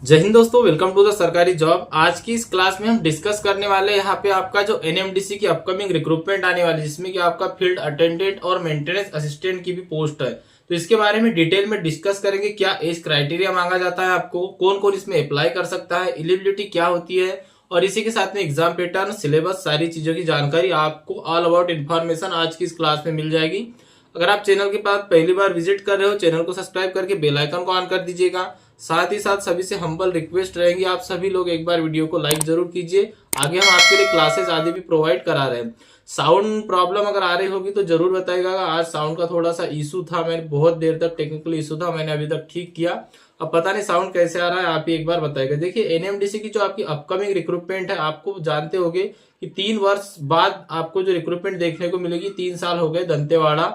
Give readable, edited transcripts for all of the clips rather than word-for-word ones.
जय हिंद दोस्तों, welcome to the सरकारी जॉब। आज की इस क्लास में हम डिस्कस करने वाले हैं यहाँ पे आपका जो एनएमडीसी की अपकमिंग रिक्रूटमेंट आने वाली है, जिसमें कि आपका फील्ड अटेंडेंट और मेंटेनेंस असिस्टेंट की भी पोस्ट है। तो इसके बारे में डिटेल में डिस्कस करेंगे। क्या एज क्राइटेरिया मांगा जाता है, आपको कौन कौन इसमें अप्लाई कर सकता है, एलिजिबिलिटी क्या होती है, और इसी के साथ में एग्जाम पैटर्न, सिलेबस, सारी चीजों की जानकारी आपको ऑल अबाउट इन्फॉर्मेशन आज की इस क्लास में मिल जाएगी। अगर आप चैनल के पास पहली बार विजिट कर रहे हो, चैनल को सब्सक्राइब करके बेल आइकन को ऑन कर दीजिएगा। साथ ही साथ सभी से हम्बल रिक्वेस्ट रहेंगी, आप सभी लोग एक बार वीडियो को लाइक जरूर कीजिए। आगे हम आपके लिए क्लासेस आदि भी प्रोवाइड करा रहे हैं। साउंड प्रॉब्लम अगर आ रही होगी तो जरूर बताइएगा। आज साउंड का थोड़ा सा इशू था, मैंने बहुत देर तक टेक्निकल इशू था, मैंने अभी तक ठीक किया। अब पता नहीं साउंड कैसे आ रहा है, आप ही एक बार बताइएगा। देखिए, एनएमडीसी की जो आपकी अपकमिंग रिक्रूटमेंट है, आपको जानते होंगे कि 3 वर्ष बाद आपको जो रिक्रूटमेंट देखने को मिलेगी। 3 साल हो गए दंतेवाड़ा,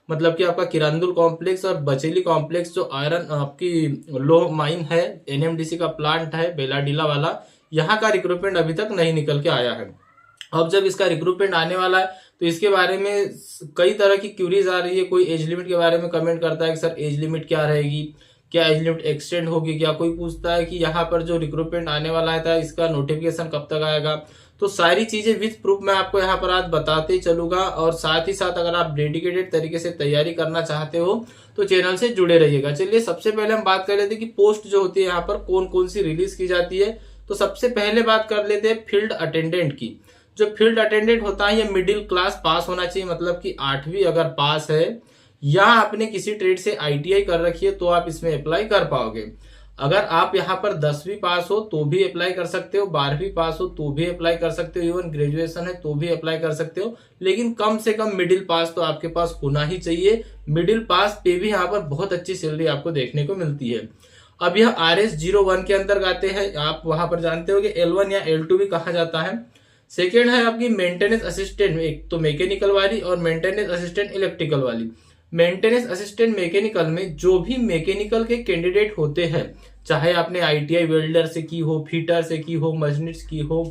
मतलब कि आपका किरंदुल कॉम्प्लेक्स और बचेली कॉम्प्लेक्स, जो आयरन आपकी लोह माइन है, एनएमडीसी का प्लांट है बेलाडीला वाला, यहाँ का रिक्रूटमेंट अभी तक नहीं निकल के आया है। अब जब इसका रिक्रूटमेंट आने वाला है तो इसके बारे में कई तरह की क्यूरीज आ रही है। कोई एज लिमिट के बारे में कमेंट करता है कि सर एज लिमिट क्या रहेगी, क्या एज लिमिट एक्सटेंड होगी क्या। कोई पूछता है कि यहाँ पर जो रिक्रूटमेंट आने वाला है था, इसका नोटिफिकेशन कब तक आएगा। तो सारी चीजें विथ प्रूफ मैं आपको यहाँ पर आज बताते ही चलूंगा। और साथ ही साथ अगर आप डेडिकेटेड तरीके से तैयारी करना चाहते हो तो चैनल से जुड़े रहिएगा। चलिए, सबसे पहले हम बात कर लेते हैं कि पोस्ट जो होती है यहाँ पर कौन कौन सी रिलीज की जाती है। तो सबसे पहले बात कर लेते हैं फील्ड अटेंडेंट की। जो फील्ड अटेंडेंट होता है, ये मिडिल क्लास पास होना चाहिए, मतलब कि 8वीं अगर पास है या आपने किसी ट्रेड से आईटीआई कर रखी है तो आप इसमें अप्लाई कर पाओगे। अगर आप यहाँ पर 10वीं पास हो तो भी अप्लाई कर सकते हो, 12वीं पास हो तो भी अप्लाई कर सकते हो, इवन ग्रेजुएशन है तो भी अप्लाई कर सकते हो। लेकिन कम से कम मिडिल पास तो आपके पास होना ही चाहिए। मिडिल पास पे भी यहाँ पर बहुत अच्छी सैलरी आपको देखने को मिलती है। अब यह RS01 के अंदर आते हैं। आप वहां पर जानते हो कि L1 या L2 भी कहा जाता है। सेकेंड है आपकी मेंटेनेंस असिस्टेंट, एक तो मैकेनिकल वाली और मेंटेनेंस असिस्टेंट इलेक्ट्रिकल वाली। मेंटेनेंस असिस्टेंट मैकेनिकल में जो भी मैकेनिकल के कैंडिडेट होते हैं, चाहे आपने आईटीआई वेल्डर से की हो, फिटर से की हो, मशीनिस्ट की हो,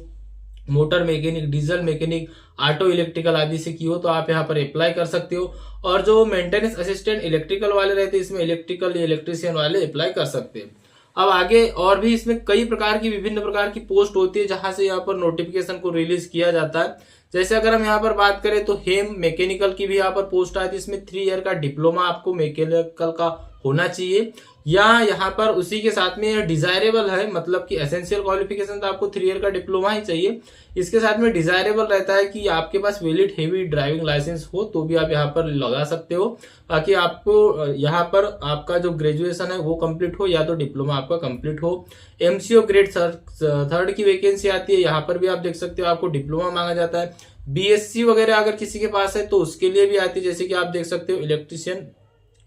motor mechanic, diesel mechanic, auto electrical आदि से की हो, तो आप यहाँ पर अप्लाई कर सकते हो। और जो मेंटेनेंस असिस्टेंट इलेक्ट्रिकल वाले रहते हैं, इसमें इलेक्ट्रिकल या इलेक्ट्रीशियन वाले अप्लाई कर सकते हैं। अब आगे और भी इसमें कई प्रकार की, विभिन्न प्रकार की पोस्ट होती है जहां से यहाँ पर नोटिफिकेशन को रिलीज किया जाता है। जैसे अगर हम यहाँ पर बात करें तो हेम मैकेनिकल की भी यहाँ पर पोस्ट आती है। इसमें 3 ईयर का डिप्लोमा आपको मैकेनिकल का होना चाहिए, या यहाँ पर उसी के साथ में यह डिजायरेबल है, मतलब कि एसेंशियल क्वालिफिकेशन तो आपको 3 ईयर का डिप्लोमा ही चाहिए। इसके साथ में डिजायरेबल रहता है कि आपके पास वैलिड हेवी ड्राइविंग लाइसेंस हो तो भी आप यहाँ पर लगा सकते हो। बाकी आपको यहाँ पर आपका जो ग्रेजुएशन है वो कंप्लीट हो या तो डिप्लोमा आपका कंप्लीट हो। एमसीओ ग्रेड 3rd की वैकेंसी आती है, यहाँ पर भी आप देख सकते हो आपको डिप्लोमा मांगा जाता है। बीएससी वगैरह अगर किसी के पास है तो उसके लिए भी आती है, जैसे कि आप देख सकते हो इलेक्ट्रीशियन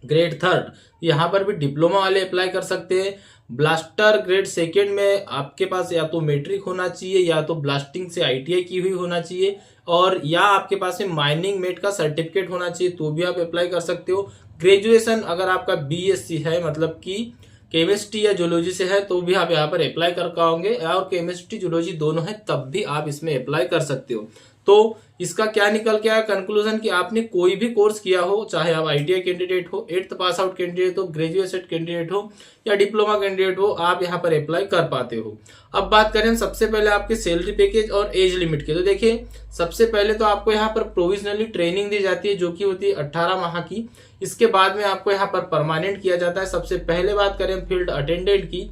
ग्रेड 3rd, यहाँ पर भी डिप्लोमा वाले अप्लाई कर सकते हैं। ब्लास्टर ग्रेड 2nd में आपके पास या तो मैट्रिक होना चाहिए या तो ब्लास्टिंग से आईटीआई की हुई होना चाहिए, और या आपके पास में माइनिंग मेट का सर्टिफिकेट होना चाहिए तो भी आप अप्लाई कर सकते हो। ग्रेजुएशन अगर आपका बीएससी है, मतलब कि केमिस्ट्री या जूलॉजी से है, तो भी आप यहाँ पर अप्लाई कर पाओगे, और केमिस्ट्री जूलॉजी दोनों है तब भी आप इसमें अप्लाई कर सकते हो। तो इसका क्या निकल के आया कंक्लूजन, कि आपने कोई भी कोर्स किया हो, चाहे आप आईटीआई कैंडिडेट हो, 8th पास आउट कैंडिडेट हो, ग्रेजुएट कैंडिडेट हो या डिप्लोमा कैंडिडेट हो, आप यहाँ पर अप्लाई कर पाते हो। अब बात करें सबसे पहले आपके सैलरी पैकेज और एज लिमिट के। तो देखिए, सबसे पहले तो आपको यहाँ पर प्रोविजनली ट्रेनिंग दी जाती है, जो कि होती है 18 माह की। इसके बाद में आपको यहाँ पर परमानेंट किया जाता है। सबसे पहले बात करें फील्ड अटेंडेंट की,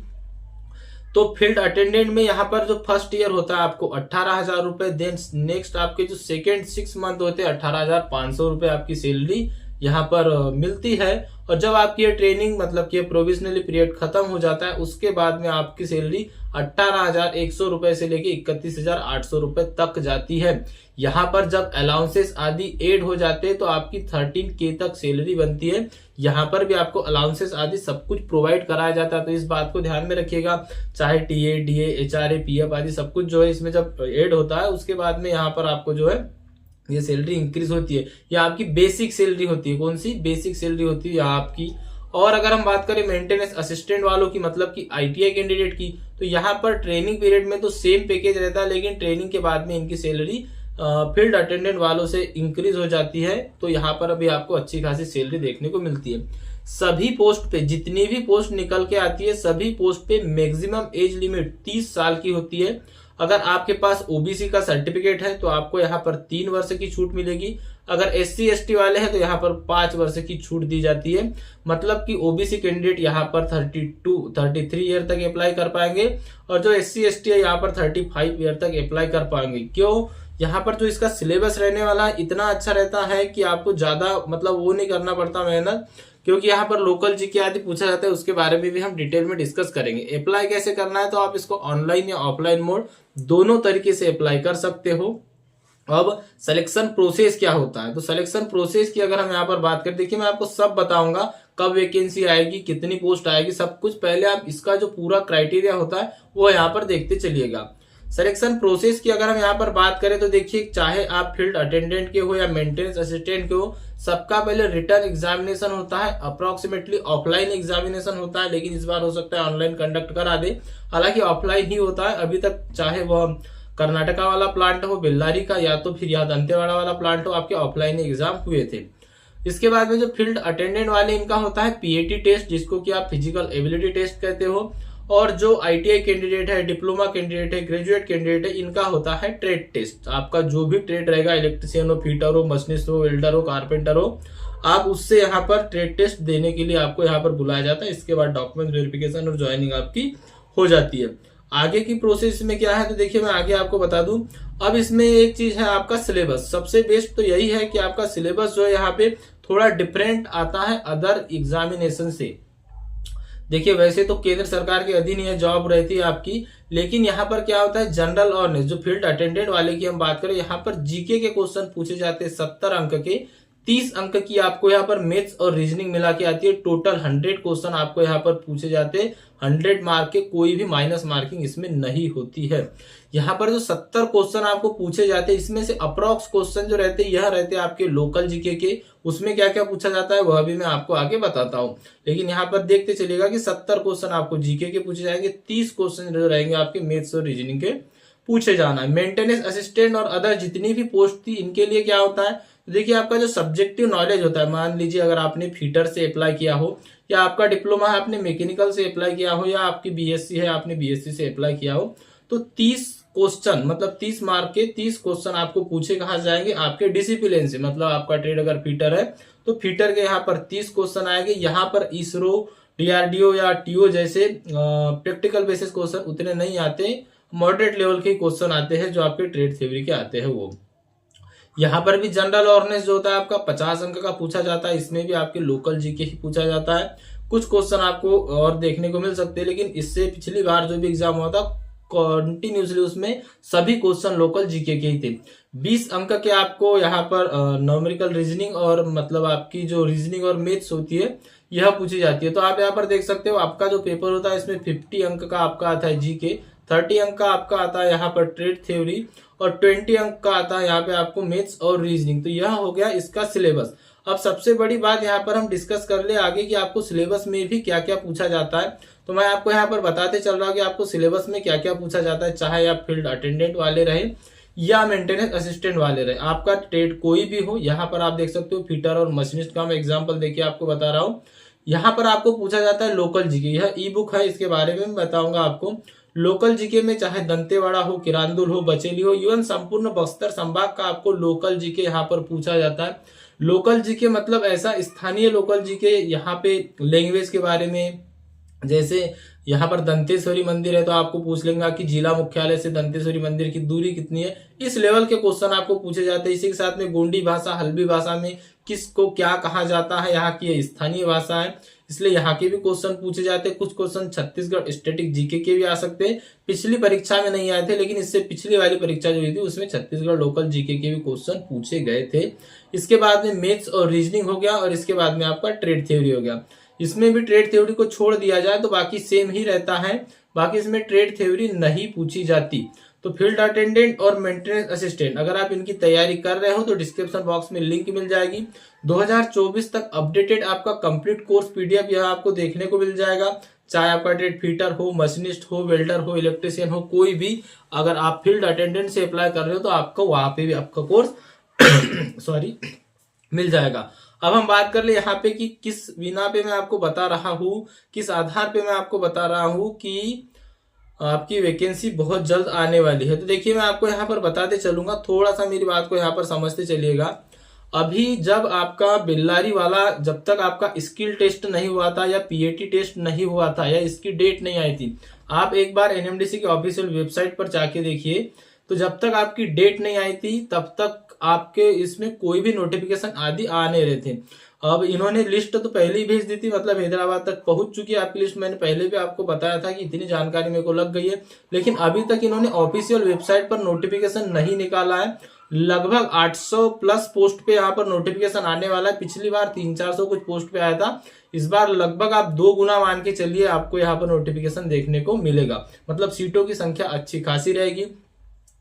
तो फील्ड अटेंडेंट में यहाँ पर जो फर्स्ट ईयर होता है आपको 18,000 रुपए, देन नेक्स्ट आपके जो सेकेंड 6 मंथ होते हैं 18,500 रुपए आपकी सैलरी यहाँ पर मिलती है। और जब आपकी ये ट्रेनिंग, मतलब कि प्रोविजनली पीरियड खत्म हो जाता है, उसके बाद में आपकी सैलरी 18,100 रुपए से लेके 31,800 रुपए तक जाती है। यहाँ पर जब अलाउंसेस आदि एड हो जाते हैं तो आपकी 13K तक सैलरी बनती है। यहाँ पर भी आपको अलाउंसेस आदि सब कुछ प्रोवाइड कराया जाता है, तो इस बात को ध्यान में रखिएगा। चाहे टीए, डीए, एचआरए, पीएफ आदि सब कुछ जो है इसमें जब एड होता है, उसके बाद में यहाँ पर आपको जो है ये सैलरी इंक्रीज होती है। या आपकी बेसिक सैलरी होती है, कौन सी बेसिक सैलरी होती है यहाँ आपकी। और अगर हम बात करें मेंटेनेंस असिस्टेंट वालों की, मतलब कि आईटीआई कैंडिडेट की, तो यहाँ पर ट्रेनिंग पीरियड में तो सेम पैकेज रहता है, लेकिन ट्रेनिंग के बाद में इनकी सैलरी फील्ड अटेंडेंट वालों से इंक्रीज हो जाती है। तो यहाँ पर अभी आपको अच्छी खासी सैलरी देखने को मिलती है। सभी पोस्ट पे जितनी भी पोस्ट निकल के आती है सभी पोस्ट पे मैक्सिमम एज लिमिट 30 साल की होती है। अगर आपके पास ओबीसी का सर्टिफिकेट है तो आपको यहाँ पर 3 वर्ष की छूट मिलेगी। अगर एससी एसटी वाले हैं तो यहाँ पर 5 वर्ष की छूट दी जाती है। मतलब कि ओबीसी कैंडिडेट यहाँ पर 33 ईयर तक अप्लाई कर पाएंगे और जो एससी एसटी है यहाँ पर 35 ईयर तक अप्लाई कर पाएंगे। क्यों? यहाँ पर जो इसका सिलेबस रहने वाला है इतना अच्छा रहता है कि आपको ज्यादा मतलब वो नहीं करना पड़ता मेहनत, क्योंकि यहाँ पर लोकल जीके आदि पूछा जाता है, उसके बारे में भी हम डिटेल में डिस्कस करेंगे। अप्लाई कैसे करना है तो आप इसको ऑनलाइन या ऑफलाइन मोड दोनों तरीके से अप्लाई कर सकते हो। अब सिलेक्शन प्रोसेस क्या होता है, तो सिलेक्शन प्रोसेस की अगर हम यहाँ पर बात करें, देखिए मैं आपको सब बताऊंगा कब वैकेंसी आएगी, कितनी पोस्ट आएगी, सब कुछ। पहले आप इसका जो पूरा क्राइटेरिया होता है वो यहाँ पर देखते चलिएगा। सिलेक्शन प्रोसेस की अगर हम यहाँ पर बात करें तो देखिए, चाहे आप फील्ड अटेंडेंट के हो या मेंटेनेंस असिस्टेंट के हो, सबका पहले रिटर्न एग्जामिनेशन होता है। अप्रोक्सीमेटली ऑफलाइन एग्जामिनेशन होता है, लेकिन इस बार हो सकता है ऑनलाइन कंडक्ट करा दे। हालांकि ऑफलाइन ही होता है अभी तक, चाहे वह कर्नाटका वाला प्लांट हो बेल्लारी का या तो फिर यहाँ दंतेवाड़ा वाला प्लांट हो, आपके ऑफलाइन एग्जाम हुए थे। इसके बाद में जो फील्ड अटेंडेंट वाले इनका होता है पीएटी टेस्ट, जिसको कि आप फिजिकल एबिलिटी टेस्ट कहते हो। और जो आईटीआई कैंडिडेट है, डिप्लोमा कैंडिडेट है, ग्रेजुएट कैंडिडेट है, इनका होता है ट्रेड टेस्ट। आपका जो भी ट्रेड रहेगा, इलेक्ट्रिशियन हो, फिटर हो, मशीनिस्ट हो, वेल्डर हो, कारपेंटर हो, आप उससे यहाँ पर ट्रेड टेस्ट देने के लिए आपको यहाँ पर बुलाया जाता है। इसके बाद डॉक्यूमेंट वेरिफिकेशन और ज्वाइनिंग आपकी हो जाती है। आगे की प्रोसेस में क्या है तो देखिए मैं आगे आपको बता दूं। अब इसमें एक चीज है आपका सिलेबस। सबसे बेस्ट तो यही है कि आपका सिलेबस जो है यहाँ पे थोड़ा डिफरेंट आता है अदर एग्जामिनेशन से। देखिए वैसे तो केंद्र सरकार के अधीन यह जॉब रहती है आपकी, लेकिन यहाँ पर क्या होता है, जनरल अवेयरनेस, जो फील्ड अटेंडेंट वाले की हम बात करें, यहाँ पर जीके के क्वेश्चन पूछे जाते हैं 70 अंक के। 30 अंक की आपको यहाँ पर मैथ्स और रीजनिंग मिला के आती है। टोटल 100 क्वेश्चन आपको यहाँ पर पूछे जाते हैं। 100 मार्क के, कोई भी माइनस मार्किंग इसमें नहीं होती है। यहाँ पर जो 70 क्वेश्चन आपको पूछे जाते हैं, इसमें से अप्रोक्स क्वेश्चन जो रहते हैं यह रहते हैं आपके लोकल जीके के। उसमें क्या क्या पूछा जाता है वह भी मैं आपको आगे बताता हूँ, लेकिन यहाँ पर देखते चलिएगा कि 70 क्वेश्चन आपको जीके के पूछे जाएंगे। 30 क्वेश्चन जो रहेंगे आपके मैथ्स और रीजनिंग के पूछे जाना है। मेंटेनेंस असिस्टेंट और अदर जितनी भी पोस्ट थी, इनके लिए क्या होता है, देखिए आपका जो सब्जेक्टिव नॉलेज होता है, मान लीजिए अगर आपने फीटर से अप्लाई किया हो, या आपका डिप्लोमा है आपने मैकेनिकल से अप्लाई किया हो, या आपकी बीएससी है आपने बीएससी से अप्लाई किया हो, तो 30 क्वेश्चन मतलब 30 मार्क के 30 क्वेश्चन आपको पूछे कहा जाएंगे आपके डिसिप्लिन से। मतलब आपका ट्रेड अगर फीटर है तो फीटर के यहाँ पर 30 क्वेश्चन आएंगे। यहाँ पर इसरो, डीआरडीओ या टीओ जैसे प्रैक्टिकल बेसिस क्वेश्चन उतने नहीं आते, मॉडरेट लेवल के क्वेश्चन आते हैं जो आपके ट्रेड थ्योरी के आते हैं वो। यहाँ पर भी जनरल अवेयरनेस जो होता है आपका 50 अंक का पूछा जाता है। इसमें भी आपके लोकल जीके ही पूछा जाता है। कुछ क्वेश्चन आपको और देखने को मिल सकते हैं, लेकिन इससे पिछली बार जो भी एग्जाम हुआ था कंटिन्यूसली उसमें सभी क्वेश्चन लोकल जीके के ही थे। 20 अंक के आपको यहाँ पर न्यूमेरिकल रीजनिंग और मतलब आपकी जो रीजनिंग और मैथ्स होती है यह पूछी जाती है। तो आप यहाँ पर देख सकते हो आपका जो पेपर होता है इसमें 50 अंक का आपका आता है जीके, 30 अंक का आपका आता है यहाँ पर ट्रेड थ्योरी, और 20 अंक का आता है यहाँ पे आपको मैथ्स और रीजनिंग। तो यह हो गया इसका सिलेबस। अब सबसे बड़ी बात यहाँ पर हम डिस्कस कर ले आगे कि आपको सिलेबस में भी क्या क्या पूछा जाता है। तो मैं आपको यहाँ पर बताते चल रहा हूँ कि आपको सिलेबस में क्या क्या पूछा जाता है, चाहे आप फील्ड अटेंडेंट वाले रहे या मेंटेनेंस असिस्टेंट वाले रहे, आपका ट्रेड कोई भी हो। यहाँ पर आप देख सकते हो फिटर और मशीनिस्ट का मैं एग्जाम्पल देखिए आपको बता रहा हूँ। यहाँ पर आपको पूछा जाता है लोकल जीके। यह ई बुक है, इसके बारे में बताऊंगा आपको। लोकल जीके में चाहे दंतेवाड़ा हो, किरांदुल हो, बचेली हो, इवन संपूर्ण बस्तर संभाग का आपको लोकल जीके यहाँ पर पूछा जाता है। लोकल जीके मतलब ऐसा स्थानीय लोकल जीके, यहाँ पे लैंग्वेज के बारे में, जैसे यहाँ पर दंतेश्वरी मंदिर है तो आपको पूछ लेंगे कि जिला मुख्यालय से दंतेश्वरी मंदिर की दूरी कितनी है। इस लेवल के क्वेश्चन आपको पूछे जाते हैं। इसी के साथ में गोंडी भाषा, हल्बी भाषा में किसको क्या कहा जाता है, यहाँ की स्थानीय भाषा है, इसलिए यहाँ के भी क्वेश्चन पूछे जाते हैं। कुछ क्वेश्चन छत्तीसगढ़ स्टैटिक जीके के भी आ सकते हैं। पिछली परीक्षा में नहीं आए थे, लेकिन इससे पिछली वाली परीक्षा जो हुई थी उसमें छत्तीसगढ़ लोकल जीके के भी क्वेश्चन पूछे गए थे। इसके बाद में मैथ्स और रीजनिंग हो गया, और इसके बाद में आपका ट्रेड थ्योरी हो गया। इसमें भी ट्रेड थ्योरी को छोड़ दिया जाए तो बाकी सेम ही रहता है, बाकी इसमें ट्रेड थ्योरी नहीं पूछी जाती। तो फील्ड अटेंडेंट और मेंटेनेंस असिस्टेंट अगर आप इनकी तैयारी कर रहे हो तो डिस्क्रिप्शन बॉक्स में लिंक मिल जाएगी। 2024 तक अपडेटेड आपका कंप्लीट कोर्स पीडीएफ यह आपको देखने को मिल जाएगा। चाहे आपका ट्रेड फिटर हो, मशीनिस्ट हो, वेल्डर हो, इलेक्ट्रिशियन हो, कोई भी अगर आप फील्ड अटेंडेंट से अप्लाई कर रहे हो तो आपको वहां पे भी आपका कोर्स मिल जाएगा। अब हम बात कर ले यहाँ पे कि किस बिना पे मैं आपको बता रहा हूँ, किस आधार पे मैं आपको बता रहा हूँ कि आपकी वैकेंसी बहुत जल्द आने वाली है। तो देखिए मैं आपको यहाँ पर बताते चलूंगा, थोड़ा सा मेरी बात को यहाँ पर समझते चलिएगा। अभी जब आपका बिल्लारी वाला, जब तक आपका स्किल टेस्ट नहीं हुआ था या पीएटी टेस्ट नहीं हुआ था या इसकी डेट नहीं आई थी, आप एक बार एनएमडीसी के ऑफिशियल वेबसाइट पर जाके देखिए। तो जब तक आपकी डेट नहीं आई थी तब तक आपके इसमें कोई भी नोटिफिकेशन आदि आ नहीं रहे थे। अब इन्होंने लिस्ट तो पहले ही भेज दी थी, मतलब हैदराबाद तक पहुंच चुकी है आपकी लिस्ट। मैंने पहले भी आपको बताया था कि इतनी जानकारी मेरे को लग गई है, लेकिन अभी तक इन्होंने ऑफिशियल वेबसाइट पर नोटिफिकेशन नहीं निकाला है। लगभग 800 प्लस पोस्ट पे यहाँ पर नोटिफिकेशन आने वाला है। पिछली बार 300-400 कुछ पोस्ट पे आया था, इस बार लगभग आप 2 गुना मान के चलिए आपको यहाँ पर नोटिफिकेशन देखने को मिलेगा। मतलब सीटों की संख्या अच्छी खासी रहेगी।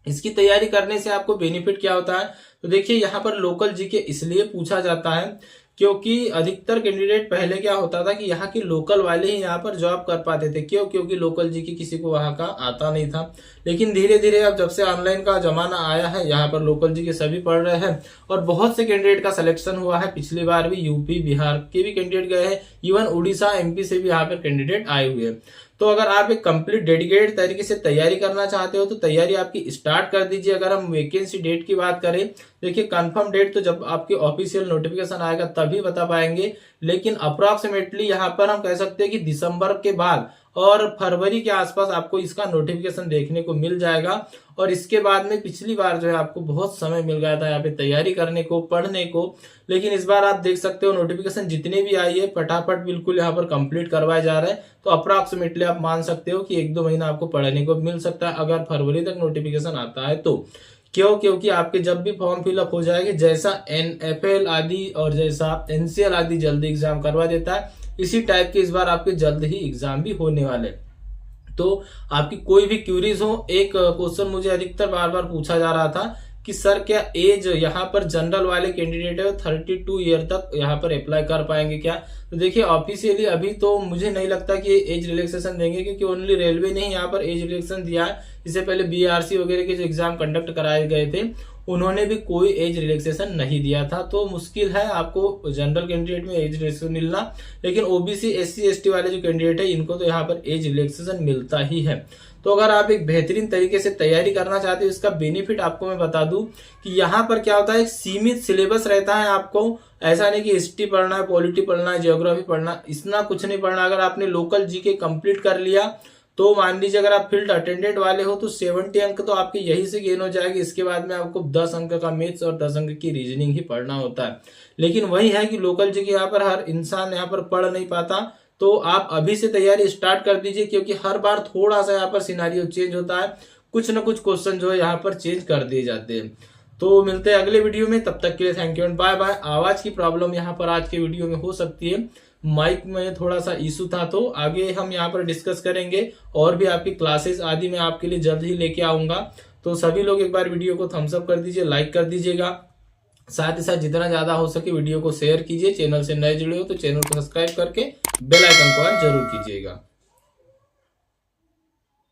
इसकी तैयारी करने से आपको बेनिफिट क्या होता है, तो देखिए यहाँ पर लोकल जीके इसलिए पूछा जाता है क्योंकि अधिकतर कैंडिडेट पहले क्या होता था कि यहाँ की लोकल वाले ही यहाँ पर जॉब कर पाते थे। क्यों? क्योंकि लोकल जीके किसी को वहां का आता नहीं था। लेकिन धीरे धीरे अब जब से ऑनलाइन का जमाना आया है, यहाँ पर लोकल जीके सभी पढ़ रहे हैं और बहुत से कैंडिडेट का सिलेक्शन हुआ है। पिछली बार भी यूपी बिहार के भी कैंडिडेट गए हैं, इवन उड़ीसा एमपी से भी यहाँ पर कैंडिडेट आए हुए हैं। तो अगर आप एक कंप्लीट डेडिकेटेड तरीके से तैयारी करना चाहते हो तो तैयारी आपकी स्टार्ट कर दीजिए। अगर हम वैकेंसी डेट की बात करें, देखिए कंफर्म डेट तो जब आपकी ऑफिशियल नोटिफिकेशन आएगा तभी बता पाएंगे, लेकिन अप्रोक्सीमेटली यहाँ पर हम कह सकते हैं कि दिसंबर के बाद और फरवरी के आसपास आपको इसका नोटिफिकेशन देखने को मिल जाएगा। और इसके बाद में पिछली बार जो है आपको बहुत समय मिल गया था यहाँ पे तैयारी करने को, पढ़ने को, लेकिन इस बार आप देख सकते हो नोटिफिकेशन जितने भी आई है फटाफट बिल्कुल यहाँ पर कंप्लीट करवाए जा रहे हैं। तो अप्रोक्सीमेटली आप मान सकते हो कि 1-2 महीना आपको पढ़ने को मिल सकता है अगर फरवरी तक नोटिफिकेशन आता है तो। क्यों? क्योंकि आपके जब भी फॉर्म फिलअप हो जाएंगे, जैसा NFL आदि और जैसा NCL आदि जल्दी एग्जाम करवा देता है, इसी टाइप के इस बार आपके जल्द ही एग्जाम भी होने वाले। तो आपकी कोई भी क्यूरीज हो, एक क्वेश्चन मुझे अधिकतर बार बार पूछा जा रहा था कि सर क्या एज यहाँ पर जनरल वाले कैंडिडेट है 32 ईयर तक यहाँ पर अप्लाई कर पाएंगे क्या? तो देखिए ऑफिशियली अभी तो मुझे नहीं लगता कि एज रिलैक्सेशन देंगे, क्योंकि ओनली रेलवे ने ही यहाँ पर एज रिलैक्सेशन दिया है। इससे पहले BRC वगैरह के जो एग्जाम कंडक्ट कराए गए थे उन्होंने भी कोई एज रिलैक्सेशन नहीं दिया था। तो मुश्किल है आपको जनरल कैंडिडेट में एज रिलैक्सेशन मिलना, लेकिन OBC SC ST वाले जो कैंडिडेट है इनको तो यहाँ पर एज रिलैक्सेशन मिलता ही है। तो अगर आप एक बेहतरीन तरीके से तैयारी करना चाहते हो, इसका बेनिफिट आपको मैं बता दूं कि यहाँ पर क्या होता है, एक सीमित सिलेबस रहता है। आपको ऐसा नहीं कि हिस्ट्री पढ़ना है, पॉलिटी पढ़ना है, ज्योग्राफी पढ़ना है, इतना कुछ नहीं पढ़ना। अगर आपने लोकल जीके कंप्लीट कर लिया तो मान लीजिए अगर आप फील्ड अटेंडेंट वाले हो तो 70 अंक तो आपके यही से गेन हो जाएगी। इसके बाद में आपको 10 अंक का मैथ्स और 10 अंक की रीजनिंग ही पढ़ना होता है। लेकिन वही है कि लोकल जीके यहाँ पर हर इंसान यहाँ पर पढ़ नहीं पाता। तो आप अभी से तैयारी स्टार्ट कर दीजिए, क्योंकि हर बार थोड़ा सा यहाँ पर सिनारियो चेंज होता है, कुछ ना कुछ क्वेश्चन जो है यहाँ पर चेंज कर दिए जाते हैं। तो मिलते हैं अगले वीडियो में, तब तक के लिए thank you and bye bye. आवाज की प्रॉब्लम यहाँ पर आज के वीडियो में हो सकती है, माइक में थोड़ा सा इशू था, तो आगे हम यहाँ पर डिस्कस करेंगे। और भी आपकी क्लासेस आदि मैं आपके लिए जल्द ही लेके आऊंगा। तो सभी लोग एक बार वीडियो को थम्स अप कर दीजिए, लाइक कर दीजिएगा, साथ ही साथ जितना ज्यादा हो सके वीडियो को शेयर कीजिए। चैनल से नए जुड़े हो तो चैनल को सब्सक्राइब करके बेल आइकन को जरूर कीजिएगा।